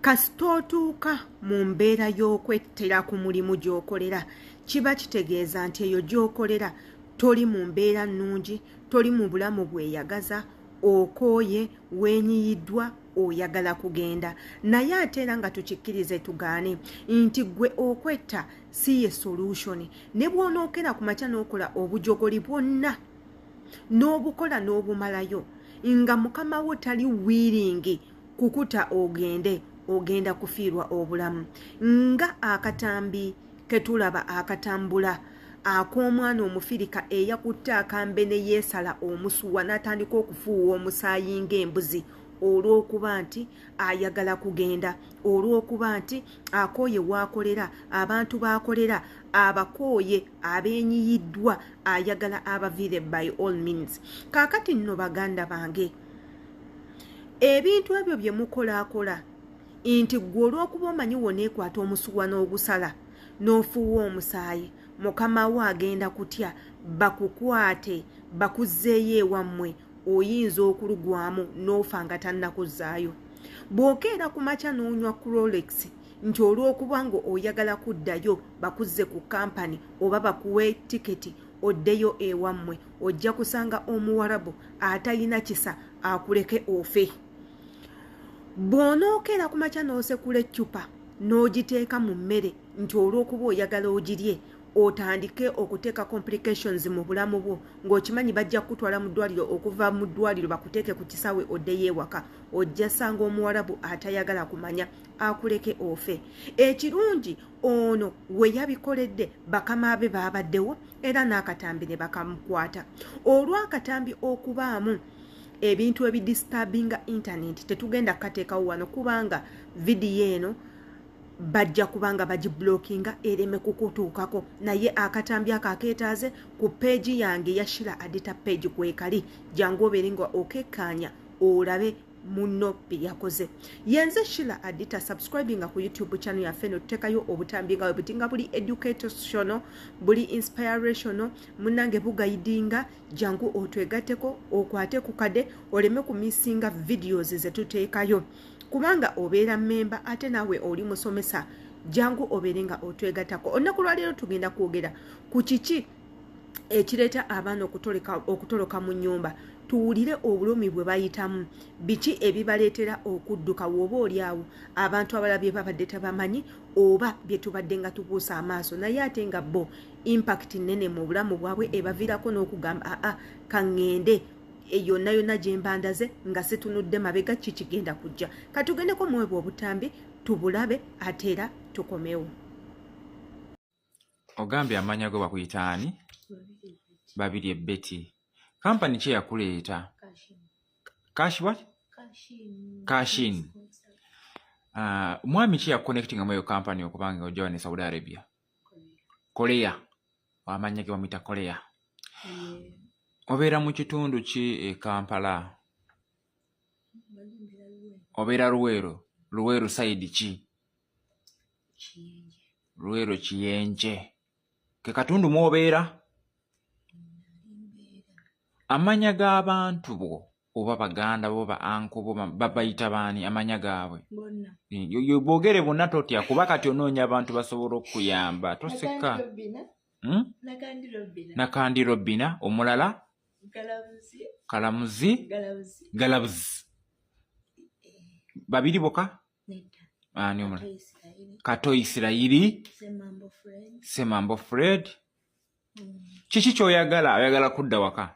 kasitootuuka mu mbeera y'okwettera ku mulimu gy'okolera kiba kitegeeza nti eyo gy'okolera toli mu mbeera nnungi, toli mu bulamu bweyagaza, okooye, weenyiyiddwa, oyagala kugenda. Naye ate era nga tukikkirize tugaane nti gwe okwetta si ye solution. Ne bw'onookera ku makya n'okola obujogoli bwonna n'obukola n'obumalayo nga mukama wo tali wiiringi kukuta ogenda kufiirwa obulamu. Nga akatambi ketulaba akatambula ak'omwana omufirika eyakutte akambe ne yeesala omusuwa n'atandika okufuuwa omusaayi ng'embuzi olw'okuba nti ayagala kugenda, olw'okuba nti akooye waakolera, abantu baakolera, abakooye abeenyiyiddwa, ayagala abaviire by all means. Kaakati nno baganda bange, ebintu ebyo bye mukolaakola nti gwe olw'okuba omanyi woneekwata omusuwa n'ogusala n'ofuuwa omusaayi, mukama wo agenda kutya bakukwate bakuzzeeyo ewammwe, oyinza okulugwamu n'ofa nga tannakuzzaayo. Bw'okeera ku makya n'onywa Rolex nti olw'okuba nga oyagala kuddayo bakuzze ku kampani oba bakuwe tiketi oddeyo ewammwe, ojja kusanga Omuwarabu atalina kisa akuleke ofe. Bw'onookera ku makya n'osekula eccupa n'ogiteeka mu mmere nti olw'okuba oyagala ogirye, otandike okuteeka complications mu bulamu bwo ng'okimanyi bajja kutwala mu ddwaliro, okuva mu ddwaliro bakuteeke ku kisaawe oddeyo ewaka, ojja sanga Omuwarabu atayagala kumanya akuleke ofe. Ekirungi ono we yabikoledde bakama be baabaddewo era n'akatambi ne bakamukwata. Olw'akatambi okubaamu ebintu ebidisturbinga internet tetugenda kukateekawo wano kubanga vidiyo eno bajja kubanga bagiblockinga ereme kukutuukako, naye akatambi ako akeetaaze ku peegi yange ya Shira Adita page kwekali, jangu obeere nga okekkaanya olabe munno bye yakoze. Yenze Shira Adita, subscribinga ku YouTube channel yaffe no tuteekayo obutambi nga butinga buli educational, buli inspirational, munnange bugayidinga, jangu otwegatteko okwate ku kade oleme kumisinga videos ze tuteekayo. Kubanga obeera memba ate naawe oli musomesa, jangu obeere nga otwegattako. Olunaku lwa leero tugenda kwogera ku kiki ekireeta abaana okutoloka mu nnyumba. Tuwulire obulumi bwe bayitamu, biki ebibaleetera okudduka w'oba oli awo abantu abalala bye babadde tabamanyi oba bye tubadde nga tubuusa amaaso, naye ate nga bo impact nnene mu bulamu bwabwe ebaviirako n'okugamba kaŋŋende yonna yonna gye mbandaze nga situnudde mabega kikigenda kujja. Katugendeko muwebwa obutambi tubulabe ate era tukomewo. Ogambye amanya go bakuyita ani? Babiri Betty. Kampani ki yakuleeta? Cash what? Cashin. Mwami ki yakuconnectinga mu eyo kampani okubanga ojja ne Saudi Arabia? Korea. Amanya ge bamuyita Korea. Obeera mu kitundu ki e Kampala? Obeera Luweero side ki? Luweero Kiyenje. Ke katundu mw'obeera? Amanya g'abantu bo oba baganda bo ba anko bo babayita baani amanya gaabwe? Yo boogere bonna totya kuba kati onoonya abantu basobola okuyamba toseka. Nakandi Robbina, omulala? Kalamuzi. Babiri boka? Ani omulala? Kato Isirayiri. Semambo Fred. Kiki ky'oyagala? Oyagala kudda waka?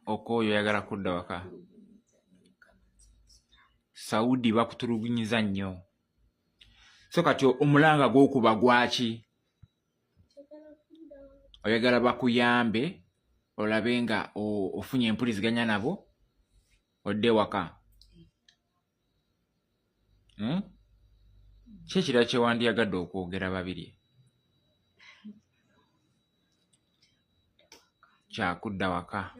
Okooyo oyagala kudda waka? Saudi bakutulugunyiza nnyo. So kati omulanga gw'okuba gwaki? Oyagala bakuyambe olabe nga ofunye empuliziganya nabo odde waka. Ki ekirala kye wandiyagadde okwogera babiri? Kyakudda waka.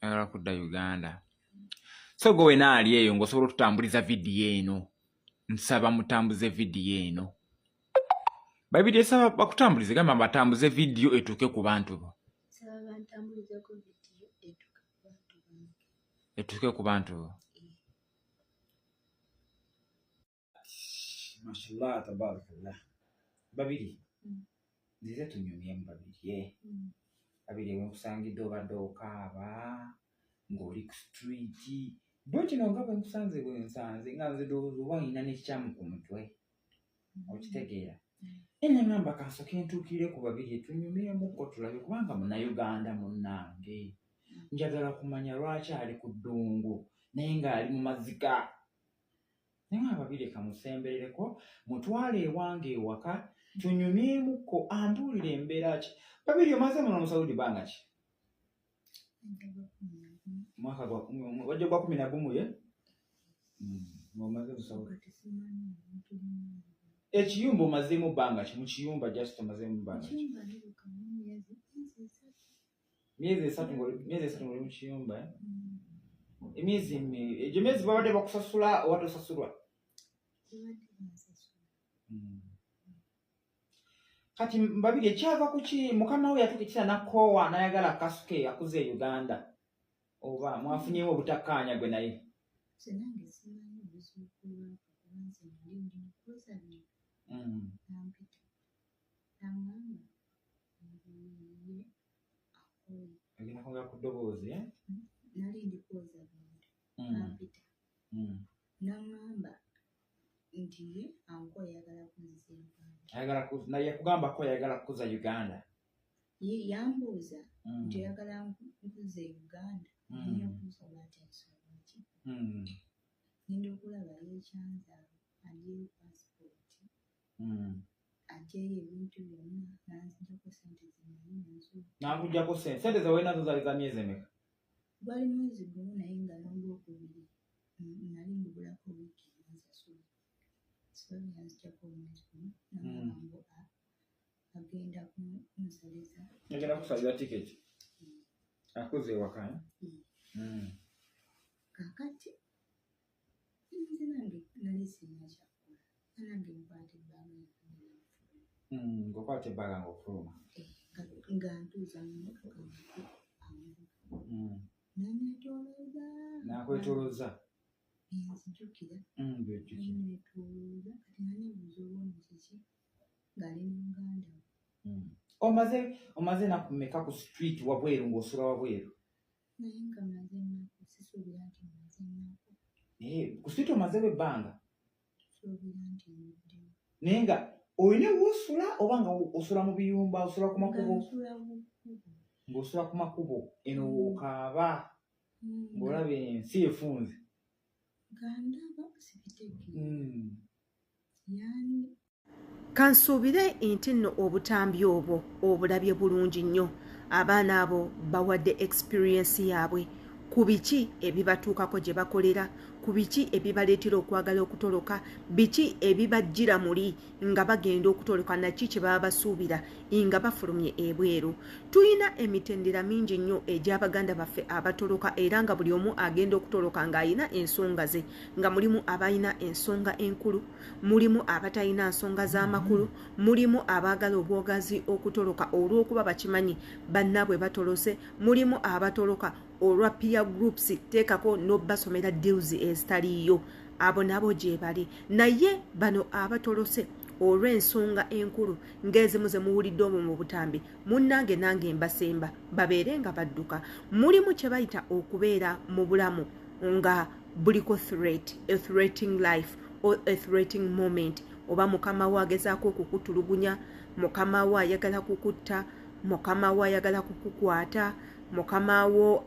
Oyagala kudda Uganda. So gwe naali eyo ng'osobola otutambuliza vidiyo eno. Nsaba mutambuze vidiyo eno. Babiri esaba bakutambulize gamba batambuze vidiyo etuuke ku bantu bo. etuke ku bantu mashallah tabarakallah babiri nzize tunyumyemu babiri wenkusangidde obadde okaaba ng'oli ku street bwe kino nga bwenkusanze bwensanze nga nze oba olina n'ekikyamu ku mutwe okitegeera ene ngamba kansoke ntuukire ku babiri etunyumyemukko tulabe kubanga munnayuganda munnange njagala kumanya lwaki ali ku ddungu naye ng'ali mu mazika naye nga babiri kamusemberereko mutwale ewange ewaka tunyumyemukko ambuulire embeera ki babiri omaze muno mu Saudi banga ki mwaka wajja gwa 11 ye omaze mu Saudi ekiyumba omazeemu bbanga ki mu kiyumba just omazeemu bbanga ki myezi esatu ng'oli mu kiyumba emyezi egyo myezi babadde bakusasula oba tosasulwa kati babiri ekyava ku ki mukama we yatuuka ekisa nakkoowa n'ayagala kasuke akuze e Uganda oba mwafunyewo obutakkaanya gwe naye agenda kwongera ku ddoboozi nali ndikwoza ampita n'aŋŋamba nti anko ayagala kuzza Uganda naye yakugamba ko ayagala kuza Uganda yambuuza nti oyagala nkuzza Uganda neyakunsaba ati nsonga ki ngenda okulaba yekyanzaalo ajeyo pasipooti ajeyo ebintu byonna nanzijjako sente zinali nakuggyako sente ze walina zo zaali za myezi emeka gwali mwezi gumu naye nga n'ogwokubiri nali mbugulako wiiki nansasula sobi yanzijjako omwezi gumu namugambo agenda kunsaliza agenda kusalira tiketi akuze ewaka kakati nze nange nali sirina kyakukola nange nkwata ebbanga ng'okwata ebbanga ng'ofuluma nga ntuuza mu mmotoka nanetolooza nakwetolooza nzijjukira netolooza kati nanebuuza obwoni kiki ng'ali mu Uganda omaze naku mmeka ku street wabweru ng'osula wabweru naye nga maze ennaku sisuubira nti maze ennaku ku street omazewo ebbanga suubira nti nuddewo naye nga olina woosula oba nga osula mu biyumba osula ku makubo ng'osula ku makubo eno okaaba ng'olaba ensi efunze gandaba sibitegeera yani kansuubire nti nno obutambi obwo obulabye bulungi nnyo abaana abo bawadde experience yaabwe ku biki ebibatuukako gye bakolera ku biki ebibaleetera okwagala okutoloka biki ebibajjira muli nga bagenda okutoloka naki kye baba basuubira nga bafulumye ebweru tulina emitendera mingi nnyo egy'abaganda baffe abatoloka era nga buli omu agenda okutoloka ng'alina ensonga ze nga mulimu abalina ensonga enkulu mulimu abatalina nsonga z'amakulu mulimu abaagala obwogazi okutoloka olw'okuba bakimanyi bannaabwe batolose mulimu abatoloka olwa peer groups teekako n'obbasomera deals ezitaliiyo abo nabo gye bali naye bano abatolose olw'ensonga enkulu ng'ezimu ze muwulidde omwo mu butambi munnange nange mbasemba babeere nga badduka mulimu kye bayita okubeera mu bulamu nga buliko a threatening life or a threatening moment oba mukama wo agezaako okukutulugunya mukama wo ayagala kukutta mukama wo ayagala kukukwata mukama wo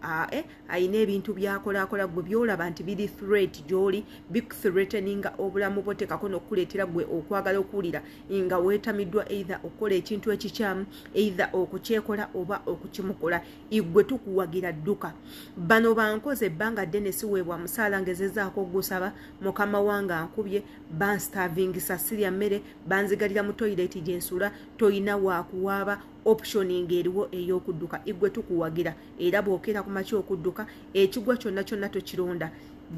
ayina ebintu byakolakola gwe byolaba nti biri threat gy'oli bikuthreateninga obulamu bwo tekako n'okukuleetera gwe okwagala okuwulira nga weetamiddwa either okukola ekintu ekikyamu either okukyekola oba okukimukola igwe tukuwagira dduka bano bankoze ebbanga ddene siweebwa musaala ngezezaako gusaba mukama wange ankubye banstarvingisa sirya mmere banzigalira mu toyireti gye nsula toyina waakuwaaba optioning eriwo ey'okudduka igwe tukuwagira era bw'okeera ku makya okudduka ekigwa kyonna kyonna tokironda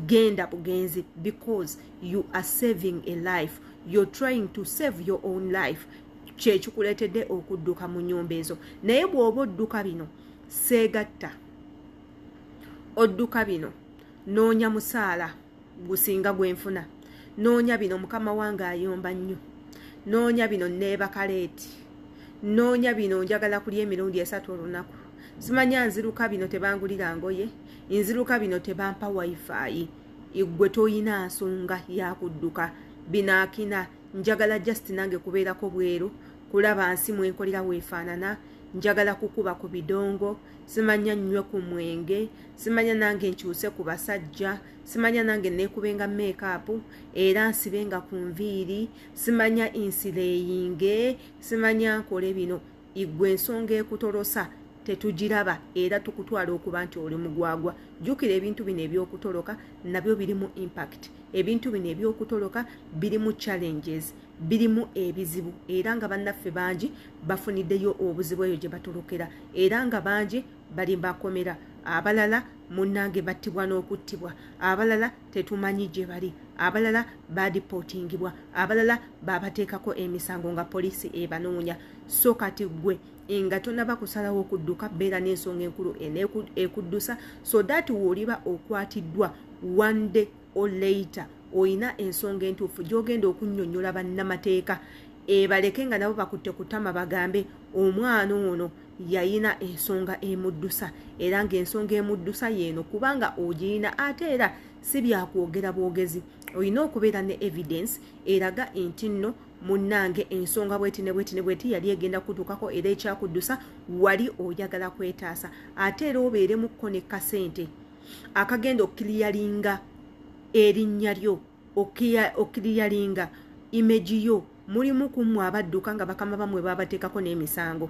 genda bugenzi because you are saving a life you're trying to save your own life kyekikuleetedde okudduka mu nnyumba ezo naye bw'oba odduka bino seegatta odduka bino noonya musaala gusinga gwenfuna, noonya bino mukama wange ayomba nnyo, noonya bino neeba kaleeti, noonya bino njagala kulya emirundi 3 olunaku, simanya nziruka bino tebangulira ngoye, nziruka bino tebampa wifi. Igwe toyina nsonga yakudduka binakina. Njagala just nange kubeerako bweru, kulaba nsi mwenkolera weefaanana, njagala kukuba ku bidongo, simanya nnywe ku mwenge, simanya nange nkyuse ku basajja, simanya nange neekubenga make-up era nsibenga ku nviiri, simanya insireyinge, simanya nkole bino. Igwe ensonga ekutolosa tetugiraba era tukutwala okuba nti oli mugwagwa. Jjukira ebintu bino ebyokutoloka nabyo birimu impact. Ebintu bino ebyokutoloka birimu challenges, birimu ebizibu era nga bannaffe bangi bafuniddeyo obuzibu eyo gye batolokera era nga bangi bali bakomera. Abalala munnange battibwa n'okuttibwa, abalala tetumanyi gye bali, abalala badipootingibwa, abalala babateekako emisango nga poliisi ebanoonya. So kati gwe nga tonaba kusalawo okudduka, beera n'ensonga enkulu ekuddusa so that woliba okwatiddwa one day or later oyina ensonga entuufu gy'ogenda okunnyonnyola bannamateeka baleke nga nabo bakutte kutama bagambe omwana ono yayina ensonga emuddusa era ng'ensonga emuddusa yeeno kubanga ogirina ate era si byakwogera bwogezi. Olina okubeera ne evidence eraga nti nno munnange ensonga bweti yali egenda kutuukako era ekyakuddusa wali oyagala kwetaasa ate era obeeremuko ne kasente akagenda okiriyalinga erinnya lyo, okiriyalinga imeji yo. Mulimu kumu abadduka nga bakama bamwe babateekako n'emisango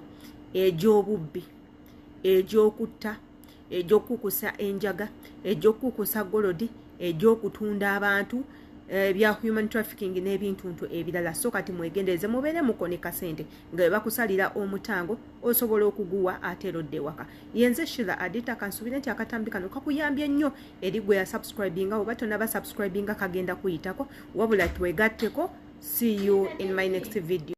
egy'obubbi, egy'okutta, egy'okukusa enjaga, egy'okukusa golodi, egy'okutunda abantu, bya human trafficking n'ebintuntu ebirala. So kati mwegendereze mubeere muko ne kasente nga bakusalira omutango osobola okuguwa ate erodde waka. Yenze Shira Adita kansubire nti akatambi kano kakuyambye nnyo eri gwe ya subscribinga oba tonaba subscribinga kagenda kuyitako wabula twegatteko. See you in my next video.